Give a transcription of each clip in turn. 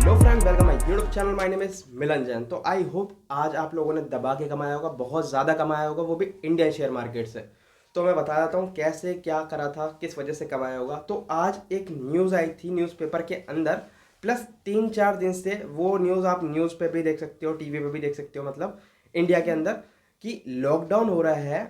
Hello friend, welcome my YouTube channel. My name is Milan Jain. तो I hope आज आप लोगों ने दबा के कमाया होगा, बहुत ज़्यादा कमाया होगा, वो भी इंडियन शेयर मार्केट से। तो मैं बता देता हूँ कैसे क्या करा था, किस वजह से कमाया होगा। तो आज एक न्यूज़ आई थी न्यूज़पेपर के अंदर, प्लस 3-4 दिन से वो न्यूज़ आप न्यूज़ पे भी देख सकते हो, टीवी पे भी देख सकते हो, मतलब इंडिया के अंदर, कि लॉकडाउन हो रहा है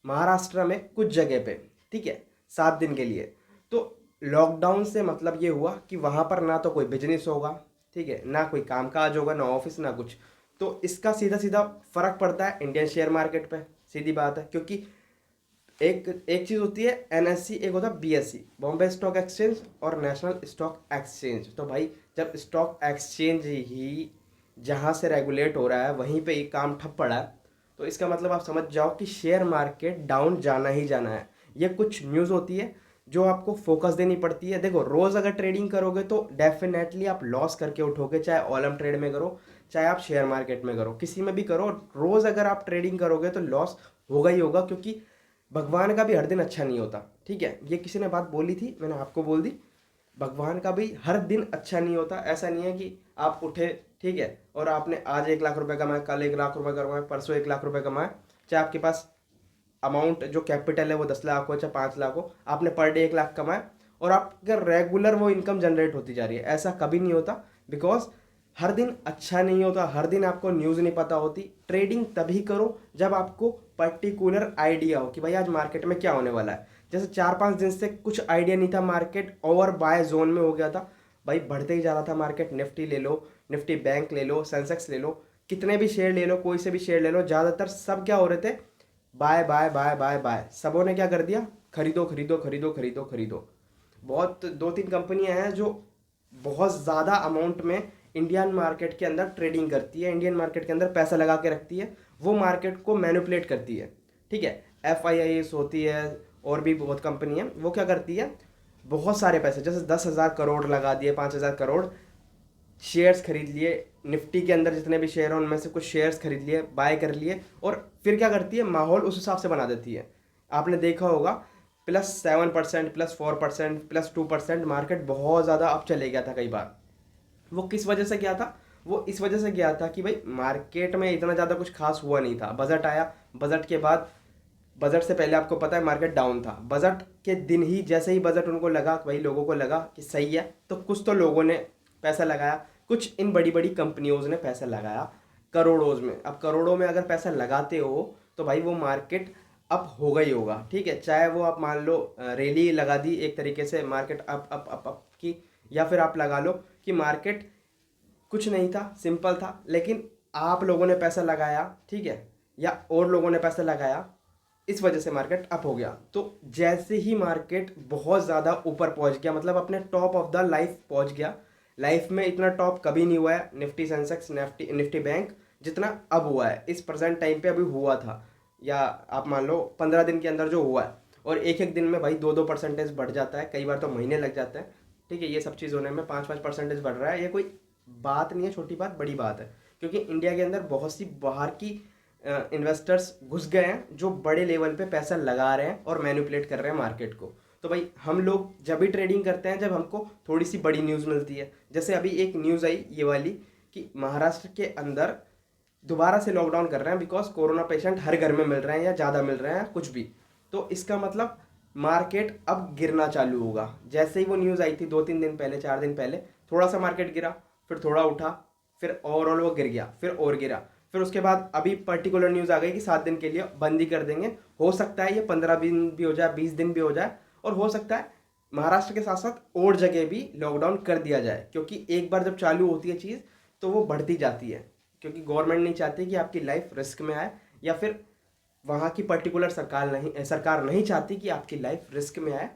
महाराष्ट्र में कुछ जगह पे। ठीक है, 7 दिन के लिए। तो लॉकडाउन से मतलब ये हुआ कि वहाँ पर ना तो कोई बिजनेस होगा, ठीक है, ना कोई कामकाज होगा, ना ऑफिस, ना कुछ। तो इसका सीधा सीधा फर्क पड़ता है इंडियन शेयर मार्केट पे। सीधी बात है, क्योंकि एक एक चीज़ होती है एनएससी, एक होता है बीएससी, बॉम्बे स्टॉक एक्सचेंज, और नेशनल स्टॉक एक्सचेंज। तो भाई जब स्टॉक एक्सचेंज ही जहाँ से रेगुलेट हो रहा है वहीं पे ही काम ठप पड़ा है, तो इसका मतलब आप समझ जाओ कि शेयर मार्केट डाउन जाना ही जाना है। ये कुछ न्यूज़ होती है जो आपको फोकस देनी पड़ती है। देखो, रोज़ अगर ट्रेडिंग करोगे तो डेफिनेटली आप लॉस करके उठोगे, चाहे ऑलम ट्रेड में करो, चाहे आप शेयर मार्केट में करो, किसी में भी करो। रोज़ अगर आप ट्रेडिंग करोगे तो लॉस होगा ही होगा, क्योंकि भगवान का भी हर दिन अच्छा नहीं होता। ठीक है, ये किसी ने बात बोली थी, मैंने आपको बोल दी। भगवान का भी हर दिन अच्छा नहीं होता। ऐसा नहीं है कि आप उठे, ठीक है, और आपने आज 1 लाख रुपए कमाए, कल 1 लाख रुपए कमाए, परसों 1 लाख रुपए कमाए, चाहे आपके पास अमाउंट जो कैपिटल है वो 10 लाख हो चाहे 5 लाख हो, आपने पर डे 1 लाख कमाए और आपका रेगुलर वो इनकम जनरेट होती जा रही है। ऐसा कभी नहीं होता, बिकॉज हर दिन अच्छा नहीं होता, हर दिन आपको न्यूज़ नहीं पता होती। ट्रेडिंग तभी करो जब आपको पर्टिकुलर आइडिया हो कि भाई आज मार्केट में क्या होने वाला है। जैसे 4-5 दिन से कुछ आइडिया नहीं था, मार्केट ओवर बाय जोन में हो गया था। भाई बढ़ते ही जा रहा था मार्केट, निफ्टी ले लो, निफ्टी बैंक ले लो, सेंसेक्स ले लो, कितने भी शेयर ले लो, कोई से भी शेयर ले लो, ज़्यादातर सब क्या हो रहे थे, bye bye bye bye bye. सबों ने क्या कर दिया, खरीदो खरीदो खरीदो खरीदो खरीदो। बहुत 2-3 कंपनियां हैं जो बहुत ज़्यादा अमाउंट में इंडियन मार्केट के अंदर ट्रेडिंग करती है, इंडियन मार्केट के अंदर पैसा लगा के रखती है, वो मार्केट को मैनिपुलेट करती है। ठीक है, FIIs होती है, और भी बहुत कंपनी है, वो क्या करती है, बहुत सारे पैसे, जैसे 10,000 करोड़ लगा दिए, 5,000 करोड़ शेयर्स खरीद लिए, निफ्टी के अंदर जितने भी शेयर हैं उनमें से कुछ शेयर्स खरीद लिए, बाय कर लिए, और फिर क्या करती है, माहौल उस हिसाब से बना देती है। आपने देखा होगा, +7%, +4%, +2% मार्केट बहुत ज़्यादा अप चले गया था कई बार। वो किस वजह से गया था, वो इस वजह से गया था कि भाई मार्केट में इतना ज़्यादा कुछ खास हुआ नहीं था। बजट आया, बजट के बाद, बजट से पहले आपको पता है मार्केट डाउन था। बजट के दिन ही, जैसे ही बजट उनको लगा, वही लोगों को लगा कि सही है, तो कुछ तो लोगों ने पैसा लगाया, कुछ इन बड़ी बड़ी कंपनियों ने पैसा लगाया करोड़ों में। अब करोड़ों में अगर पैसा लगाते हो तो भाई वो मार्केट अप होगा ही होगा। ठीक है, चाहे वो आप मान लो रैली लगा दी एक तरीके से, market up up up up की, या फिर आप लगा लो कि मार्केट कुछ नहीं था, सिंपल था, लेकिन आप लोगों ने पैसा लगाया, ठीक है, या और लोगों ने पैसा लगाया, इस वजह से मार्केट अप हो गया। तो जैसे ही मार्केट बहुत ज़्यादा ऊपर पहुंच गया, मतलब अपने टॉप ऑफ द लाइफ पहुंच गया, लाइफ में इतना टॉप कभी नहीं हुआ है Nifty, Sensex, Nifty Nifty bank, जितना अब हुआ है इस प्रेजेंट टाइम पे अभी हुआ था, या आप मान लो 15 दिन के अंदर जो हुआ है। और एक एक दिन में भाई 2-2% बढ़ जाता है, कई बार तो महीने लग जाते हैं। ठीक है, ये सब चीज़ होने में 5-5% बढ़ रहा है, ये कोई बात नहीं है, छोटी बात, बड़ी बात है। क्योंकि इंडिया के अंदर बहुत सी बाहर की इन्वेस्टर्स घुस गए हैं जो बड़े लेवल पे पैसा लगा रहे हैं और मैनिपुलेट कर रहे हैं मार्केट को। तो भाई हम लोग जब भी ट्रेडिंग करते हैं जब हमको थोड़ी सी बड़ी न्यूज़ मिलती है, जैसे अभी एक न्यूज़ आई ये वाली, कि महाराष्ट्र के अंदर दोबारा से लॉकडाउन कर रहे हैं, बिकॉज कोरोना पेशेंट हर घर में मिल रहे हैं या ज़्यादा मिल रहे हैं, कुछ भी। तो इसका मतलब मार्केट अब गिरना चालू होगा। जैसे ही वो न्यूज़ आई थी 2-3 दिन पहले, 4 दिन पहले, थोड़ा सा मार्केट गिरा, फिर थोड़ा उठा, फिर ओवरऑल वो गिर गया, फिर और गिरा, फिर उसके बाद अभी पर्टिकुलर न्यूज़ आ गई कि 7 दिन के लिए बंद ही कर देंगे। हो सकता है ये 15 दिन भी हो जाए, 20 दिन भी हो जाए, और हो सकता है महाराष्ट्र के साथ साथ और जगह भी लॉकडाउन कर दिया जाए, क्योंकि एक बार जब चालू होती है चीज़ तो वो बढ़ती जाती है, क्योंकि गवर्नमेंट नहीं चाहती कि आपकी लाइफ रिस्क में आए, या फिर वहाँ की पर्टिकुलर सरकार नहीं चाहती कि आपकी लाइफ रिस्क में आए।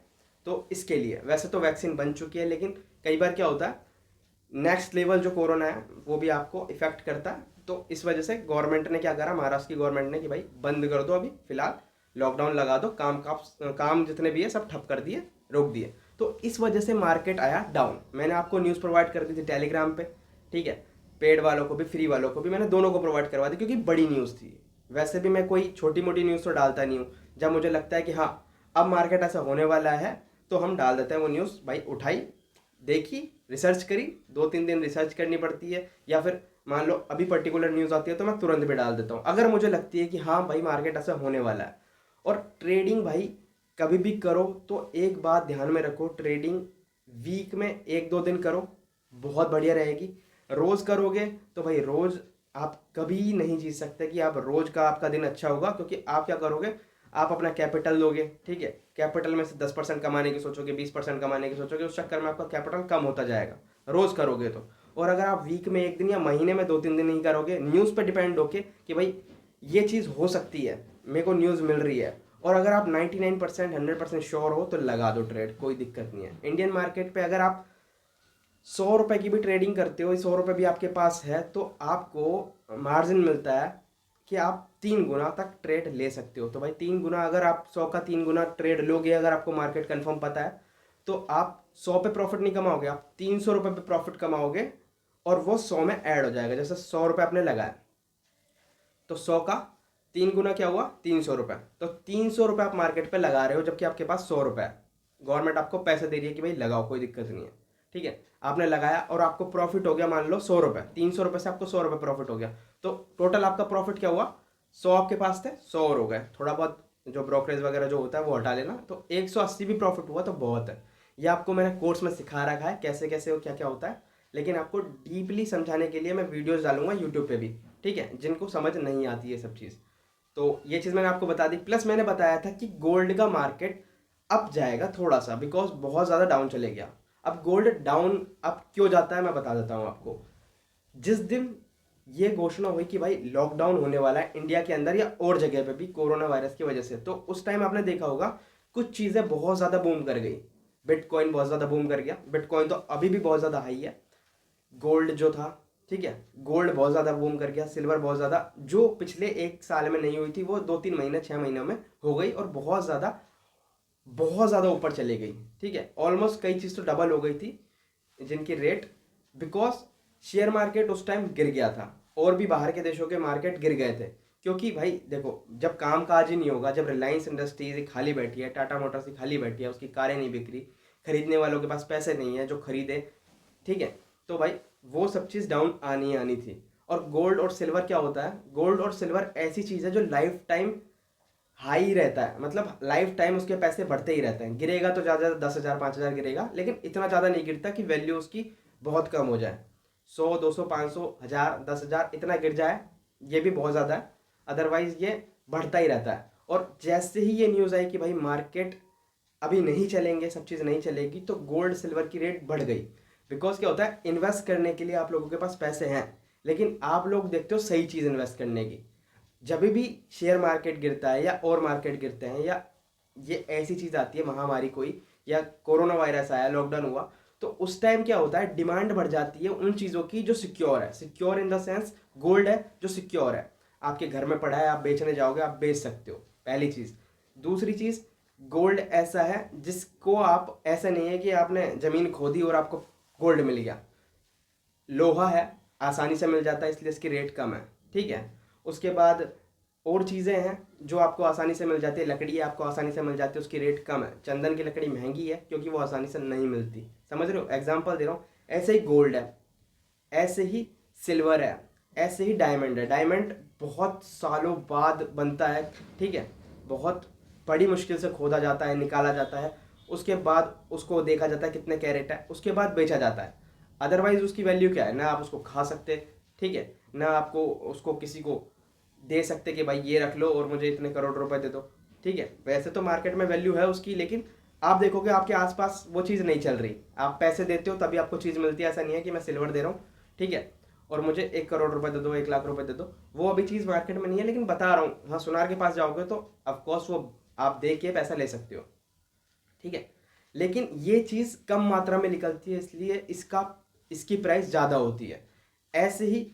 तो इसके लिए वैसे तो वैक्सीन बन चुकी है, लेकिन कई बार क्या होता है, नेक्स्ट लेवल जो कोरोना है वो भी आपको इफेक्ट करता है। तो इस वजह से गवर्नमेंट ने क्या करा, महाराष्ट्र की गवर्नमेंट ने, कि भाई बंद कर दो, अभी फिलहाल लॉकडाउन लगा दो, काम जितने भी है सब ठप कर दिए, रोक दिए। तो इस वजह से मार्केट आया डाउन। मैंने आपको न्यूज़ प्रोवाइड कर दी थी टेलीग्राम पे, ठीक है, पेड वालों को भी, फ्री वालों को भी, मैंने दोनों को प्रोवाइड करवा दी, क्योंकि बड़ी न्यूज़ थी। वैसे भी मैं कोई छोटी मोटी न्यूज़ तो डालता नहीं हूँ। जब मुझे लगता है कि हाँ अब मार्केट ऐसा होने वाला है तो हम डाल देते हैं वो न्यूज़। भाई उठाई, देखी, रिसर्च करी, 2-3 दिन रिसर्च करनी पड़ती है, या फिर मान लो अभी पर्टिकुलर न्यूज़ आती है तो मैं तुरंत भी डाल देता हूँ अगर मुझे लगती है कि हाँ भाई मार्केट ऐसा होने वाला है। और ट्रेडिंग भाई कभी भी करो तो एक बात ध्यान में रखो, ट्रेडिंग वीक में 1-2 दिन करो, बहुत बढ़िया रहेगी। रोज़ करोगे तो भाई रोज़ आप कभी नहीं जीत सकते कि आप रोज़ का आपका दिन अच्छा होगा, क्योंकि आप क्या करोगे, आप अपना कैपिटल दोगे, ठीक है, कैपिटल में से 10% कमाने की सोचोगे, 20% कमाने की सोचोगे, उस चक्कर में आपका कैपिटल कम होता जाएगा रोज़ करोगे तो। और अगर आप वीक में 1 दिन या महीने में 2-3 दिन नहीं करोगे, न्यूज़ पे डिपेंड होके कि भाई ये चीज़ हो सकती है, मेरे को न्यूज़ मिल रही है, और अगर आप 99% 100% श्योर हो तो लगा दो ट्रेड, कोई दिक्कत नहीं है। इंडियन मार्केट पे अगर आप 100 रुपए की भी ट्रेडिंग करते हो, 100 रुपए भी आपके पास है, तो आपको मार्जिन मिलता है कि आप 3 गुना तक ट्रेड ले सकते हो। तो भाई 3 गुना, अगर आप 100 का 3 गुना ट्रेड लोगे, अगर आपको मार्केट कंफर्म पता है, तो आप 100 पे प्रॉफिट नहीं कमाओगे, आप 300 रुपये पे प्रॉफिट कमाओगे, और वो 100 में ऐड हो जाएगा। जैसे 100 रुपये आपने लगाया तो 100 का 3 गुना क्या हुआ, 300 रुपये। तो 300 रुपये आप मार्केट पे लगा रहे हो, जबकि आपके पास 100 रुपये है। गवर्नमेंट आपको पैसे दे रही है कि भाई लगाओ, कोई दिक्कत नहीं है, ठीक है। आपने लगाया और आपको प्रॉफिट हो गया मान लो 100 रुपये, 300 रुपये से आपको 100 रुपये प्रॉफिट हो गया। तो टोटल आपका प्रॉफिट क्या हुआ, 100 आपके पास थे, 100 और हो गए, थोड़ा बहुत जो ब्रोकरेज वगैरह जो होता है वो हटा लेना, तो 180 भी प्रॉफिट हुआ तो बहुत है। ये आपको मैंने कोर्स में सिखा रखा है कैसे कैसे और क्या क्या होता है, लेकिन आपको डीपली समझाने के लिए मैं वीडियोस डालूंगा यूट्यूब पे भी, ठीक है, जिनको समझ नहीं आती है सब चीज़। तो ये चीज़ मैंने आपको बता दी, प्लस मैंने बताया था कि गोल्ड का मार्केट अप जाएगा थोड़ा सा, बिकॉज बहुत ज़्यादा डाउन चले गया। अब गोल्ड डाउन अप क्यों जाता है मैं बता देता हूँ आपको। जिस दिन ये घोषणा हुई कि भाई लॉकडाउन होने वाला है इंडिया के अंदर या और जगह पे भी कोरोना वायरस की वजह से, तो उस टाइम आपने देखा होगा कुछ चीज़ें बहुत ज़्यादा बूम कर गई। बिटकॉइन बहुत ज़्यादा बूम कर गया, बिटकॉइन तो अभी भी बहुत ज़्यादा हाई है। गोल्ड जो था, ठीक है, गोल्ड बहुत ज़्यादा बूम कर गया। सिल्वर बहुत ज़्यादा, जो पिछले 1 साल में नहीं हुई थी वो 2-3 महीने 6 महीनों में हो गई, और बहुत ज़्यादा ऊपर चली गई, ठीक है। ऑलमोस्ट कई चीज़ तो डबल हो गई थी जिनकी रेट, बिकॉज शेयर मार्केट उस टाइम गिर गया था, और भी बाहर के देशों के मार्केट गिर गए थे। क्योंकि भाई देखो, जब काम काज ही नहीं होगा, जब रिलायंस इंडस्ट्रीज खाली बैठी है, टाटा मोटर्स ही खाली बैठी है, उसकी कारें नहीं बिक रही, खरीदने वालों के पास पैसे नहीं है जो खरीदे, ठीक है, तो भाई वो सब चीज़ डाउन आनी आनी थी। और गोल्ड और सिल्वर क्या होता है, गोल्ड और सिल्वर ऐसी चीज़ है जो लाइफ टाइम हाई रहता है, मतलब लाइफ टाइम उसके पैसे बढ़ते ही रहते हैं। गिरेगा तो ज़्यादा 10,000 5,000 गिरेगा, लेकिन इतना ज़्यादा नहीं गिरता कि वैल्यू उसकी बहुत कम हो जाए। 100 200 500 1000 10,000 इतना गिर जाए, ये भी बहुत ज़्यादा है, अदरवाइज ये बढ़ता ही रहता है। और जैसे ही ये न्यूज़ आई कि भाई मार्केट अभी नहीं चलेंगे, सब चीज़ नहीं चलेगी, तो गोल्ड सिल्वर की रेट बढ़ गई। बिकॉज क्या होता है, इन्वेस्ट करने के लिए आप लोगों के पास पैसे हैं, लेकिन आप लोग देखते हो सही चीज़ इन्वेस्ट करने की। जब भी शेयर मार्केट गिरता है या और मार्केट गिरते हैं, या ये ऐसी चीज़ आती है महामारी कोई, या कोरोना वायरस आया, लॉकडाउन हुआ, तो उस टाइम क्या होता है, डिमांड बढ़ जाती है उन चीज़ों की जो सिक्योर है। Secure in the sense gold है जो सिक्योर है, आपके घर में पड़ा है, आप बेचने जाओगे आप बेच सकते हो, पहली चीज़। दूसरी चीज़, गोल्ड ऐसा है जिसको आप, ऐसा नहीं है कि आपने ज़मीन खोदी और आपको गोल्ड मिल गया। लोहा है, आसानी से मिल जाता है, इसलिए इसकी रेट कम है, ठीक है। उसके बाद और चीज़ें हैं जो आपको आसानी से मिल जाती है, लकड़ी है आपको आसानी से मिल जाती है, उसकी रेट कम है। चंदन की लकड़ी महंगी है क्योंकि वो आसानी से नहीं मिलती, समझ रहे हो, एग्जाम्पल दे रहा हूँ। ऐसे ही गोल्ड है, ऐसे ही सिल्वर है, ऐसे ही डायमंड है। डायमंड बहुत सालों बाद बनता है, ठीक है, बहुत बड़ी मुश्किल से खोदा जाता है, निकाला जाता है, उसके बाद उसको देखा जाता है कितने कैरेट है, उसके बाद बेचा जाता है। अदरवाइज उसकी वैल्यू क्या है, ना आप उसको खा सकते, ठीक है, ना आपको उसको किसी को दे सकते कि भाई ये रख लो और मुझे इतने करोड़ रुपए दे दो, ठीक है। वैसे तो मार्केट में वैल्यू है उसकी, लेकिन आप देखोगे आपके आसपास वो चीज़ नहीं चल रही। आप पैसे देते हो तभी आपको चीज़ मिलती है, ऐसा नहीं है कि मैं सिल्वर दे रहा हूँ, ठीक है, और मुझे 1 करोड़ रुपए दे दो, 1 लाख रुपए दे दो, वो अभी चीज़ मार्केट में नहीं है। लेकिन बता रहा हूँ, हाँ, सुनार के पास जाओगे तो ऑफकोर्स वो आप दे के पैसा ले सकते हो, ठीक है, लेकिन ये चीज़ कम मात्रा में निकलती है, इसलिए इसकी प्राइस ज़्यादा होती है। ऐसे ही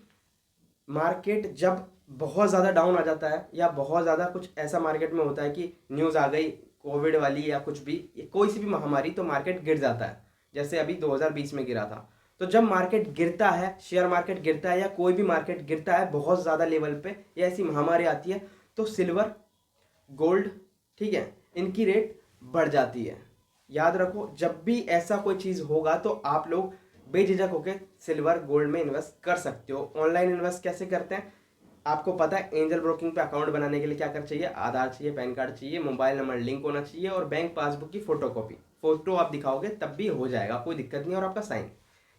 मार्केट जब बहुत ज़्यादा डाउन आ जाता है, या बहुत ज़्यादा कुछ ऐसा मार्केट में होता है कि न्यूज़ आ गई कोविड वाली या कुछ भी, कोई सी भी महामारी, तो मार्केट गिर जाता है। जैसे अभी 2020 में गिरा था। तो जब मार्केट गिरता है, शेयर मार्केट गिरता है, या कोई भी मार्केट गिरता है बहुत ज़्यादा लेवल पे, या ऐसी महामारी आती है, तो सिल्वर, गोल्ड, ठीक है, इनकी रेट बढ़ जाती है। याद रखो, जब भी ऐसा कोई चीज़ होगा तो आप लोग बेझिझक होकर सिल्वर गोल्ड में इन्वेस्ट कर सकते हो। ऑनलाइन इन्वेस्ट कैसे करते हैं आपको पता है। एंजल ब्रोकिंग पे अकाउंट बनाने के लिए क्या कर चाहिए, आधार चाहिए, पैन कार्ड चाहिए, मोबाइल नंबर लिंक होना चाहिए और बैंक पासबुक की फोटोकॉपी। फोटो आप दिखाओगे तब भी हो जाएगा, कोई दिक्कत नहीं, और आपका साइन।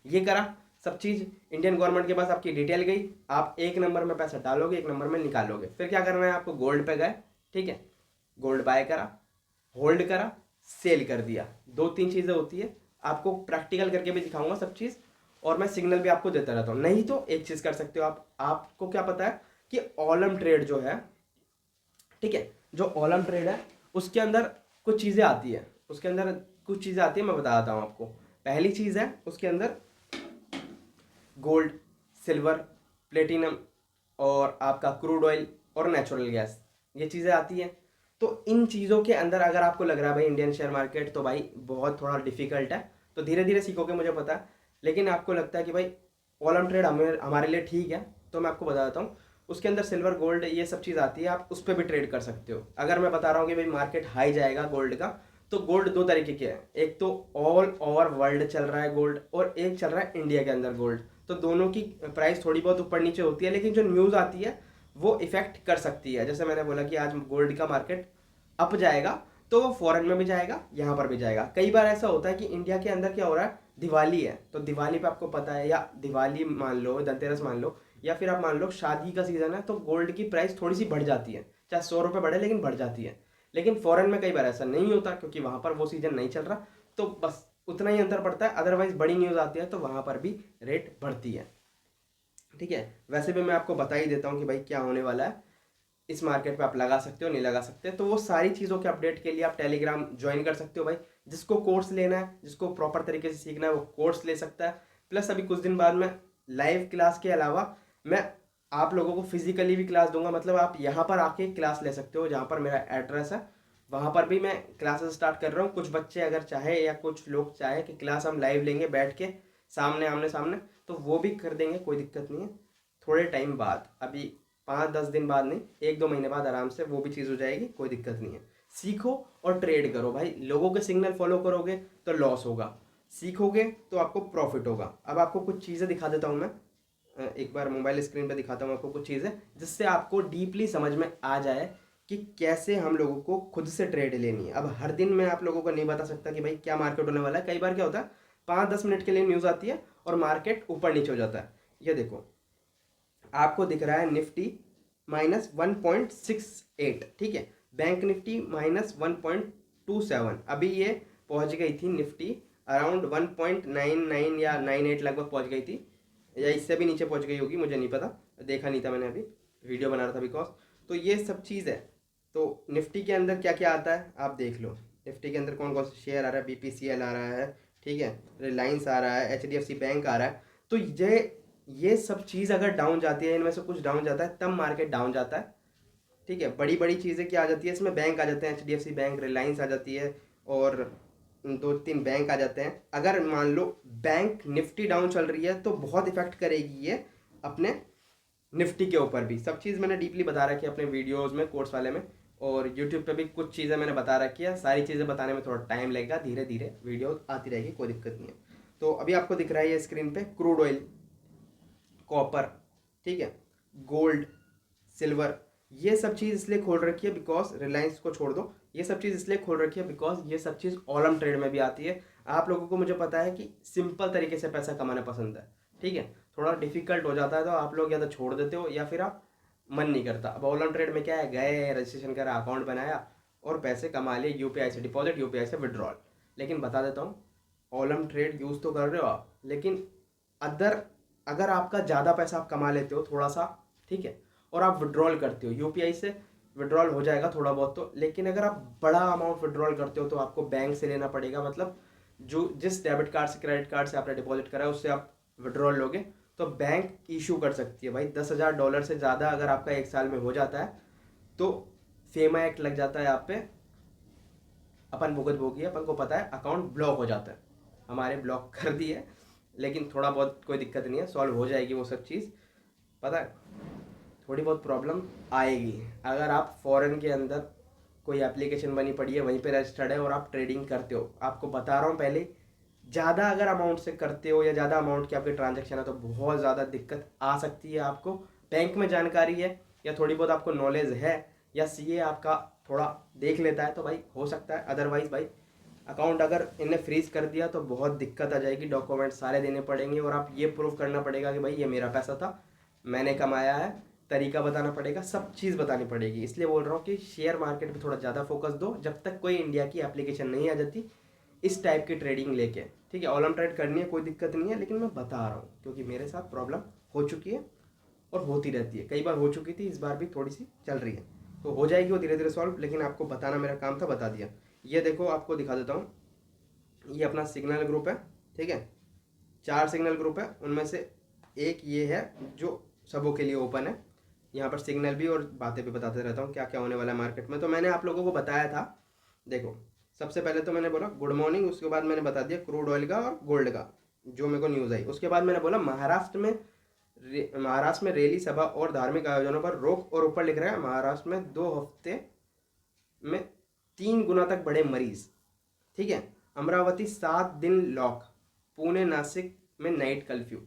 ये करा सब चीज़, इंडियन गवर्नमेंट के पास आपकी डिटेल गई, आप एक नंबर में पैसा डालोगे, एक नंबर में निकालोगे। फिर क्या करना है आपको, गोल्ड पे गए, ठीक है, गोल्ड बाय करा, होल्ड करा, सेल कर दिया। दो तीन चीज़ें होती है, आपको प्रैक्टिकल करके भी दिखाऊंगा सब चीज़, और मैं सिग्नल भी आपको देता रहता हूँ। नहीं तो एक चीज़ कर सकते हो आप, आपको क्या पता है कि ओलम ट्रेड जो है, ठीक है, जो ओलम ट्रेड है उसके अंदर कुछ चीज़ें आती है, उसके अंदर कुछ चीज़ें आती है, मैं बता देता हूँ आपको। पहली चीज़ है उसके अंदर गोल्ड, सिल्वर, प्लेटिनम और आपका क्रूड ऑयल और नेचुरल गैस, ये चीज़ें आती हैं। तो इन चीज़ों के अंदर अगर आपको लग रहा है भाई इंडियन शेयर मार्केट तो भाई बहुत थोड़ा डिफिकल्ट है, तो धीरे धीरे सीखोगे, मुझे पता है। लेकिन आपको लगता है कि भाई ऑलम ट्रेड हमारे लिए ठीक है, तो मैं आपको बता देता हूँ। उसके अंदर सिल्वर गोल्ड ये सब चीज़ आती है, आप उस पर भी ट्रेड कर सकते हो। अगर मैं बता रहा हूँ कि भाई मार्केट हाई जाएगा गोल्ड का, तो गोल्ड दो तरीके के हैं, एक तो ऑल ओवर वर्ल्ड चल रहा है गोल्ड, और एक चल रहा है इंडिया के अंदर गोल्ड। तो दोनों की प्राइस थोड़ी बहुत ऊपर नीचे होती है, लेकिन जो न्यूज़ आती है वो इफेक्ट कर सकती है। जैसे मैंने बोला कि आज गोल्ड का मार्केट अप जाएगा, तो वो फॉरेन में भी जाएगा, यहाँ पर भी जाएगा। कई बार ऐसा होता है कि इंडिया के अंदर क्या हो रहा है, दिवाली है, तो दिवाली पे आपको पता है, या दिवाली मान लो, धनतेरस मान लो, या फिर आप मान लो शादी का सीजन है, तो गोल्ड की प्राइस थोड़ी सी बढ़ जाती है, चाहे 100 रुपये बढ़े लेकिन बढ़ जाती है। लेकिन फॉरेन में कई बार ऐसा नहीं होता, क्योंकि वहाँ पर वो सीजन नहीं चल रहा, तो बस उतना ही अंतर पड़ता है। अदरवाइज बड़ी न्यूज़ आती है तो वहाँ पर भी रेट बढ़ती है, ठीक है। वैसे भी मैं आपको बता ही देता हूँ कि भाई क्या होने वाला है, इस मार्केट पे आप लगा सकते हो, नहीं लगा सकते, तो वो सारी चीज़ों के अपडेट के लिए आप टेलीग्राम ज्वाइन कर सकते हो भाई। जिसको कोर्स लेना है, जिसको प्रॉपर तरीके से सीखना है, वो कोर्स ले सकता है। प्लस अभी कुछ दिन बाद मैं लाइव क्लास के अलावा मैं आप लोगों को फिजिकली भी क्लास दूंगा, मतलब आप यहाँ पर आके क्लास ले सकते हो, जहाँ पर मेरा एड्रेस है वहाँ पर भी मैं क्लासेस स्टार्ट कर रहा हूँ। कुछ बच्चे अगर चाहे या कुछ लोग चाहे कि क्लास हम लाइव लेंगे बैठ के सामने आमने सामने, तो वो भी कर देंगे, कोई दिक्कत नहीं है। थोड़े टाइम बाद, अभी 5-10 दिन बाद नहीं, 1-2 महीने बाद आराम से वो भी चीज़ हो जाएगी, कोई दिक्कत नहीं है। सीखो और ट्रेड करो भाई, लोगों के सिग्नल फॉलो करोगे तो लॉस होगा, सीखोगे तो आपको प्रॉफिट होगा। अब आपको कुछ चीज़ें दिखा देता हूँ मैं, एक बार मोबाइल स्क्रीन पे दिखाता हूँ आपको कुछ चीज़ें, जिससे आपको डीपली समझ में आ जाए कि कैसे हम लोगों को खुद से ट्रेड लेनी है। अब हर दिन मैं आप लोगों को नहीं बता सकता कि भाई क्या मार्केट होने वाला है। कई बार क्या होता है, 5-10 मिनट के लिए न्यूज़ आती है और मार्केट ऊपर नीचे हो जाता है। ये देखो, आपको दिख रहा है निफ्टी -1.68, ठीक है, बैंक निफ्टी -1.27। अभी ये पहुंच गई थी निफ्टी अराउंड 1.99 या 98 लगभग पहुंच गई थी, या इससे भी नीचे पहुंच गई होगी, मुझे नहीं पता, देखा नहीं था मैंने, अभी वीडियो बना रहा था बिकॉज। तो ये सब चीज़ है। तो निफ्टी के अंदर क्या क्या आता है आप देख लो। निफ्टी के अंदर कौन कौन से शेयर आ रहा है, बीपीसीएल आ रहा है, ठीक है, रिलायंस आ रहा है, एचडीएफसी बैंक आ रहा है। तो ये सब चीज़ अगर डाउन जाती है, इनमें से कुछ डाउन जाता है, तब मार्केट डाउन जाता है, ठीक है। बड़ी बड़ी चीज़ें क्या आ जाती है इसमें, बैंक आ जाते हैं, एचडीएफसी बैंक, रिलायंस आ जाती है, और 2-3 बैंक आ जाते हैं। अगर मान लो बैंक निफ्टी डाउन चल रही है तो बहुत इफेक्ट करेगी ये अपने निफ्टी के ऊपर भी। सब चीज़ मैंने डीपली बता रखी है अपने वीडियोस में, कोर्स वाले में, और यूट्यूब पे भी कुछ चीज़ें मैंने बता रखी है। सारी चीज़ें बताने में थोड़ा टाइम लगेगा, धीरे धीरे वीडियो आती रहेगी, कोई दिक्कत नहीं है। तो अभी आपको दिख रहा है ये स्क्रीन पे क्रूड ऑयल, कॉपर, ठीक है, गोल्ड, सिल्वर, ये सब चीज़ इसलिए खोल रखी है बिकॉज, रिलायंस को छोड़ दो, ये सब चीज़ इसलिए खोल रखी है बिकॉज ये सब चीज़ ऑलम ट्रेड में भी आती है। आप लोगों को मुझे पता है कि सिंपल तरीके से पैसा कमाना पसंद है, ठीक है। थोड़ा डिफिकल्ट हो जाता है तो आप लोग या तो छोड़ देते हो या फिर आप मन नहीं करता। अब ऑलम ट्रेड में क्या है, गए रजिस्ट्रेशन करा, अकाउंट बनाया और पैसे कमा लिए, यूपीआई से डिपॉजिट, यूपीआई से विड्रॉल। लेकिन बता देता हूँ, ऑलम ट्रेड यूज़ तो कर रहे हो आप, लेकिन अदर अगर आपका ज़्यादा पैसा आप कमा लेते हो थोड़ा सा, ठीक है, और आप विड्रॉल करते हो यूपीआई से, विड्रॉल हो जाएगा थोड़ा बहुत तो। लेकिन अगर आप बड़ा अमाउंट विड्रॉल करते हो तो आपको बैंक से लेना पड़ेगा, मतलब जो जिस डेबिट कार्ड से, क्रेडिट कार्ड से आपने डिपॉजिट करा है उससे आप विड्रॉल लोगे तो बैंक इशू कर सकती है भाई। $10,000 से ज़्यादा अगर आपका एक साल में हो जाता है तो फेमा एक्ट लग जाता है आप पे, अपन भुगत भोगी, अपन को पता है, अकाउंट ब्लॉक हो जाता है। हमारे ब्लॉक कर दिए, लेकिन थोड़ा बहुत कोई दिक्कत नहीं है, सॉल्व हो जाएगी वो सब चीज़, पता है। थोड़ी बहुत प्रॉब्लम आएगी अगर आप फॉरेन के अंदर कोई एप्लीकेशन बनी पड़ी है, वहीं पे रजिस्टर्ड है और आप ट्रेडिंग करते हो, आपको बता रहा हूँ पहले, ज़्यादा अगर अमाउंट से करते हो या ज़्यादा अमाउंट की आपकी ट्रांजैक्शन है तो बहुत ज़्यादा दिक्कत आ सकती है आपको। बैंक में जानकारी है या थोड़ी बहुत आपको नॉलेज है या सीए आपका थोड़ा देख लेता है तो भाई हो सकता है, अदरवाइज भाई अकाउंट अगर इन्हें फ्रीज कर दिया तो बहुत दिक्कत आ जाएगी, डॉक्यूमेंट सारे देने पड़ेंगे और आप ये प्रूव करना पड़ेगा कि भाई ये मेरा पैसा था, मैंने कमाया है, तरीका बताना पड़ेगा, सब चीज़ बतानी पड़ेगी। इसलिए बोल रहा हूँ कि शेयर मार्केट पे थोड़ा ज़्यादा फोकस दो जब तक कोई इंडिया की एप्लीकेशन नहीं आ जाती इस टाइप की ट्रेडिंग लेके। ठीक है, ऑलम ट्रेड करनी है, कोई दिक्कत नहीं है, लेकिन मैं बता रहा हूँ क्योंकि मेरे साथ प्रॉब्लम हो चुकी है और होती रहती है, कई बार हो चुकी थी, इस बार भी थोड़ी सी चल रही है, तो हो जाएगी वो धीरे धीरे सॉल्व, लेकिन आपको बताना मेरा काम था, बता दिया। ये देखो आपको दिखा देता हूँ, ये अपना सिग्नल ग्रुप है, ठीक है, 4 सिग्नल ग्रुप है, उनमें से एक ये है जो सबों के लिए ओपन है। यहाँ पर सिग्नल भी और बातें भी बताते रहता हूँ क्या क्या होने वाला है मार्केट में। तो मैंने आप लोगों को बताया था, देखो सबसे पहले तो मैंने बोला गुड मॉर्निंग, उसके बाद मैंने बता दिया क्रूड ऑयल का और गोल्ड का जो मेरे को न्यूज़ आई। उसके बाद मैंने बोला महाराष्ट्र में रैली सभा और धार्मिक आयोजनों पर रोक, और ऊपर लिख रहा है महाराष्ट्र में 2 हफ्ते में 3 गुना तक बढ़े मरीज। ठीक है, अमरावती 7 दिन लॉक, पुणे नासिक में नाइट कर्फ्यू।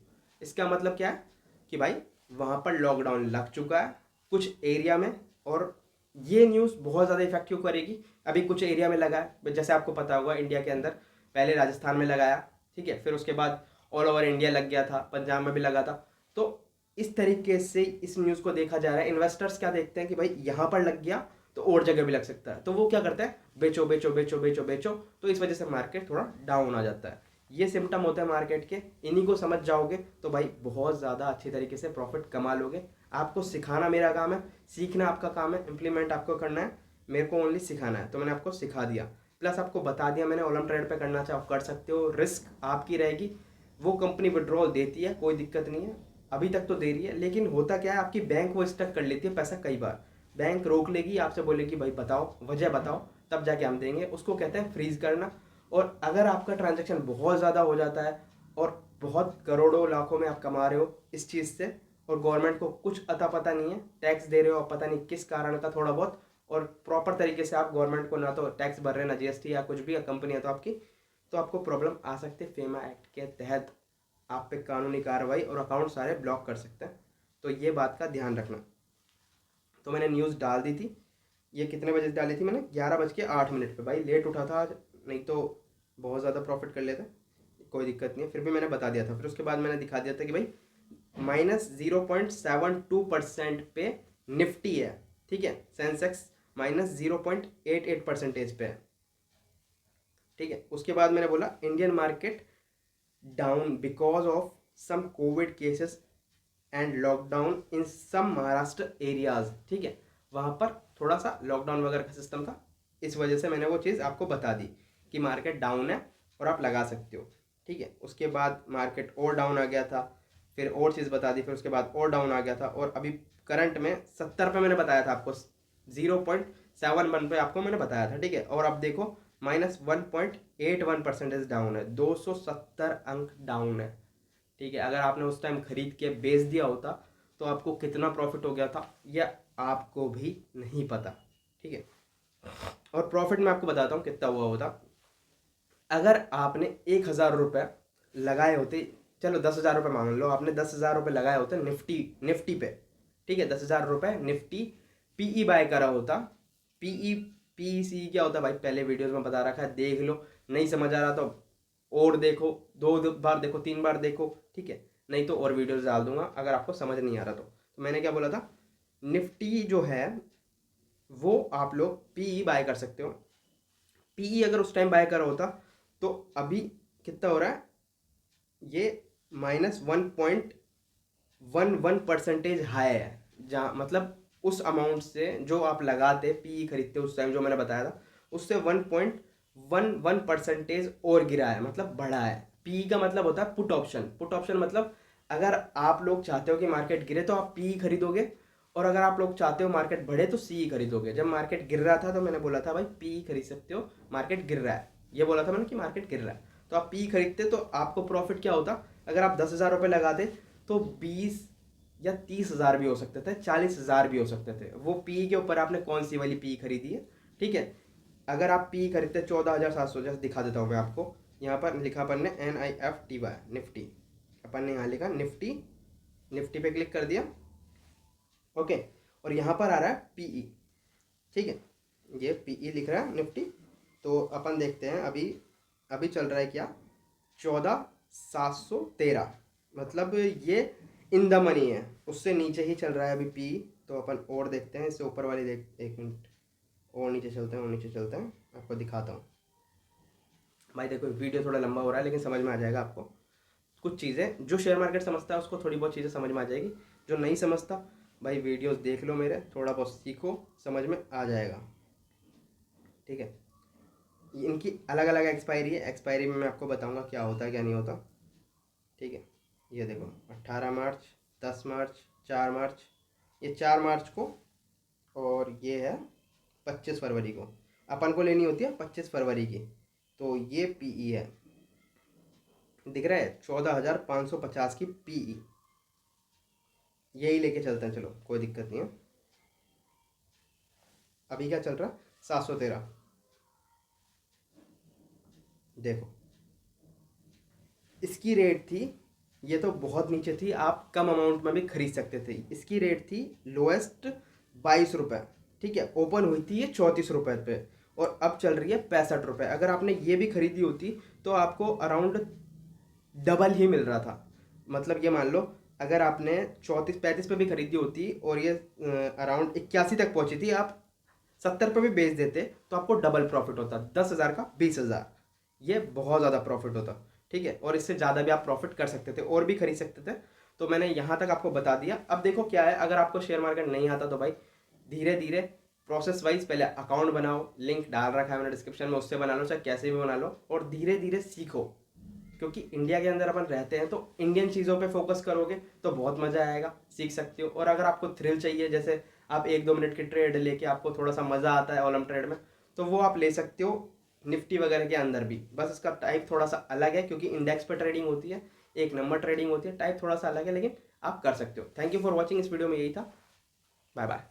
इसका मतलब क्या है कि भाई वहाँ पर लॉकडाउन लग चुका है कुछ एरिया में, और ये न्यूज़ बहुत ज़्यादा इफेक्टिव करेगी। अभी कुछ एरिया में लगा है, जैसे आपको पता होगा इंडिया के अंदर पहले राजस्थान में लगाया, ठीक है, फिर उसके बाद ऑल ओवर इंडिया लग गया था, पंजाब में भी लगा था। तो इस तरीके से इस न्यूज़ को देखा जा रहा है। इन्वेस्टर्स क्या देखते हैं कि भाई यहाँ पर लग गया तो और जगह भी लग सकता है, तो वो क्या करता है, बेचो बेचो बेचो बेचो बेचो, तो इस वजह से मार्केट थोड़ा डाउन आ जाता है। ये सिम्टम होता है मार्केट के, इन्हीं को समझ जाओगे तो भाई बहुत ज़्यादा अच्छी तरीके से प्रॉफिट कमा लोगे। आपको सिखाना मेरा काम है, सीखना आपका काम है, इम्प्लीमेंट आपको करना है, मेरे को ओनली सिखाना है, तो मैंने आपको सिखा दिया, प्लस आपको बता दिया मैंने ओलम ट्रेड पे करना चाहे आप कर सकते हो, रिस्क आपकी रहेगी। वो कंपनी विड्रॉल देती है, कोई दिक्कत नहीं है, अभी तक तो दे रही है, लेकिन होता क्या है आपकी बैंक वो स्टक कर लेती है पैसा, कई बार बैंक रोक लेगी, आपसे बोलेगी भाई बताओ, वजह बताओ, तब जाके हम देंगे, उसको कहते हैं फ्रीज करना। और अगर आपका ट्रांजैक्शन बहुत ज़्यादा हो जाता है और बहुत करोड़ों लाखों में आप कमा रहे हो इस चीज़ से, और गवर्नमेंट को कुछ अता पता नहीं है, टैक्स दे रहे हो आप पता नहीं किस कारण का थोड़ा बहुत, और प्रॉपर तरीके से आप गवर्नमेंट को ना तो टैक्स भर रहे हैं ना जीएसटी या कुछ भी, या कंपनी है तो आपकी, तो आपको प्रॉब्लम आ सकती है। फेमा एक्ट के तहत आप पे कानूनी कार्रवाई और अकाउंट सारे ब्लॉक कर सकते हैं, तो ये बात का ध्यान रखना। तो मैंने न्यूज़ डाल दी थी, ये कितने बजे डाली थी मैंने, 11:08 पे, भाई लेट उठा था आज, नहीं तो बहुत ज़्यादा प्रॉफिट कर लेते, कोई दिक्कत नहीं है, फिर भी मैंने बता दिया था। फिर उसके बाद मैंने दिखा दिया था कि भाई -0.72% पे निफ्टी है, ठीक है, सेंसेक्स -0.88% पे है, ठीक है। उसके बाद मैंने बोला Indian market down because of some Covid cases and lockdown in some Maharashtra areas, ठीक है, वहाँ पर थोड़ा सा लॉकडाउन वगैरह का सिस्टम था, इस वजह से मैंने वो चीज़ आपको बता दी कि मार्केट डाउन है और आप लगा सकते हो, ठीक है। उसके बाद मार्केट और डाउन आ गया था, फिर और चीज़ बता दी, फिर उसके बाद और डाउन आ गया था, और अभी करंट में 70 पे मैंने बताया था आपको, 0.71 पे आपको मैंने बताया था, ठीक है। और अब देखो -1.81% डाउन है, 270 अंक डाउन है, ठीक है। अगर आपने उस टाइम खरीद के बेच दिया होता तो आपको कितना प्रॉफिट हो गया था यह आपको भी नहीं पता, ठीक है। और प्रॉफिट मैं आपको बताता हूँ कितना हुआ होता। अगर आपने 1,000 रुपये लगाए होते, चलो 10,000 रुपये मान लो, आपने 10,000 रुपये लगाए होते निफ्टी पे, ठीक है, 10,000 रुपये निफ्टी पीई बाय करा होता। पीई क्या होता है भाई, पहले वीडियोस में बता रखा है, देख लो, नहीं समझ आ रहा तो और देखो, 2 बार देखो, 3 बार देखो, ठीक है, नहीं तो और वीडियोस डाल दूंगा अगर आपको समझ नहीं आ रहा तो मैंने क्या बोला था, निफ्टी जो है वो आप लोग पीई बाय कर सकते हो। पीई अगर उस टाइम बाय करा होता तो अभी कितना हो रहा है, ये -1.11% हाई है, जहाँ मतलब उस अमाउंट से जो आप लगाते पीई खरीदते उस टाइम जो मैंने बताया था, उससे 1.11% और गिरा है, मतलब बढ़ा है। पीई का मतलब होता है पुट ऑप्शन। पुट ऑप्शन मतलब अगर आप लोग चाहते हो कि मार्केट गिरे तो आप पीई खरीदोगे, और अगर आप लोग चाहते हो मार्केट बढ़े तो सी खरीदोगे। जब मार्केट गिर रहा था तो मैंने बोला था भाई पी खरीद सकते हो, मार्केट गिर रहा है, ये बोला था मैंने कि मार्केट गिर रहा है, तो आप पी खरीदते तो आपको प्रॉफिट क्या होता, अगर आप 10,000 रुपये लगाते तो 20 या 30,000 भी हो सकते थे, 40,000 भी हो सकते थे। वो पी के ऊपर आपने कौन सी वाली पी खरीदी है, ठीक है। अगर आप पी खरीदते 14,700, जैसे दिखा देता हूँ मैं आपको, यहाँ पर लिखा अपन ने NIFTY निफ्टी, अपन ने यहाँ लिखा निफ्टी, निफ्टी पे क्लिक कर दिया, ओके। और यहाँ पर आ रहा है पीई, ठीक है, ये पीई लिख रहा है निफ्टी। तो अपन देखते हैं अभी, अभी चल रहा है क्या, 14,713, मतलब ये इन द मनी है, उससे नीचे ही चल रहा है अभी पी। तो अपन और देखते हैं, इससे ऊपर वाली देख, एक मिनट और नीचे चलते हैं, और नीचे चलते हैं, आपको दिखाता हूँ भाई। देखो वीडियो थोड़ा लंबा हो रहा है, लेकिन समझ में आ जाएगा आपको कुछ चीज़ें। जो शेयर मार्केट समझता है उसको थोड़ी बहुत चीज़ें समझ में आ जाएगी, जो नहीं समझता भाई वीडियोस देख लो मेरे, थोड़ा बहुत सीखो, समझ में आ जाएगा, ठीक है। इनकी अलग अलग एक्सपायरी है, एक्सपायरी में मैं आपको बताऊंगा क्या होता है क्या नहीं होता, ठीक है। ये देखो 18 मार्च, 10 मार्च, 4 मार्च, ये 4 मार्च को, और ये है 25 फरवरी को। अपन को लेनी होती है 25 फरवरी की। तो ये पीई है, दिख रहा है 14,550 की पीई, यही लेके चलते हैं, चलो कोई दिक्कत नहीं है। अभी क्या चल रहा, 713, देखो इसकी रेट थी, ये तो बहुत नीचे थी, आप कम अमाउंट में भी खरीद सकते थे। इसकी रेट थी लोएस्ट 22 रुपये, ठीक है, ओपन हुई थी ये 34 रुपये पे, और अब चल रही है 65 रुपये। अगर आपने ये भी खरीदी होती तो आपको अराउंड डबल ही मिल रहा था। मतलब ये मान लो, अगर आपने 34-35 पे भी खरीदी होती और ये अराउंड 81 तक पहुंची थी, आप 70 पे भी बेच देते तो आपको डबल प्रॉफिट होता, 10,000 का 20,000, ये बहुत ज़्यादा प्रॉफिट होता, ठीक है। और इससे ज़्यादा भी आप प्रॉफिट कर सकते थे और भी खरीद सकते थे। तो मैंने यहाँ तक आपको बता दिया। अब देखो क्या है, अगर आपको शेयर मार्केट नहीं आता तो भाई धीरे धीरे प्रोसेस वाइज पहले अकाउंट बनाओ, लिंक डाल रखा है मैंने डिस्क्रिप्शन में, उससे बना लो, चाहे कैसे भी बना लो, और धीरे धीरे सीखो। क्योंकि इंडिया के अंदर अपन रहते हैं, तो इंडियन चीज़ों पे फोकस करोगे तो बहुत मज़ा आएगा, सीख सकते हो। और अगर आपको थ्रिल चाहिए, जैसे आप 1-2 मिनट की ट्रेड लेके आपको थोड़ा सा मज़ा आता है ओलम ट्रेड में, तो वो आप ले सकते हो निफ्टी वगैरह के अंदर भी। बस इसका टाइप थोड़ा सा अलग है, क्योंकि इंडेक्स पर ट्रेडिंग होती है, एक नंबर ट्रेडिंग होती है, टाइप थोड़ा सा अलग है, लेकिन आप कर सकते हो। थैंक यू फॉर वॉचिंग, इस वीडियो में यही था, बाय बाय।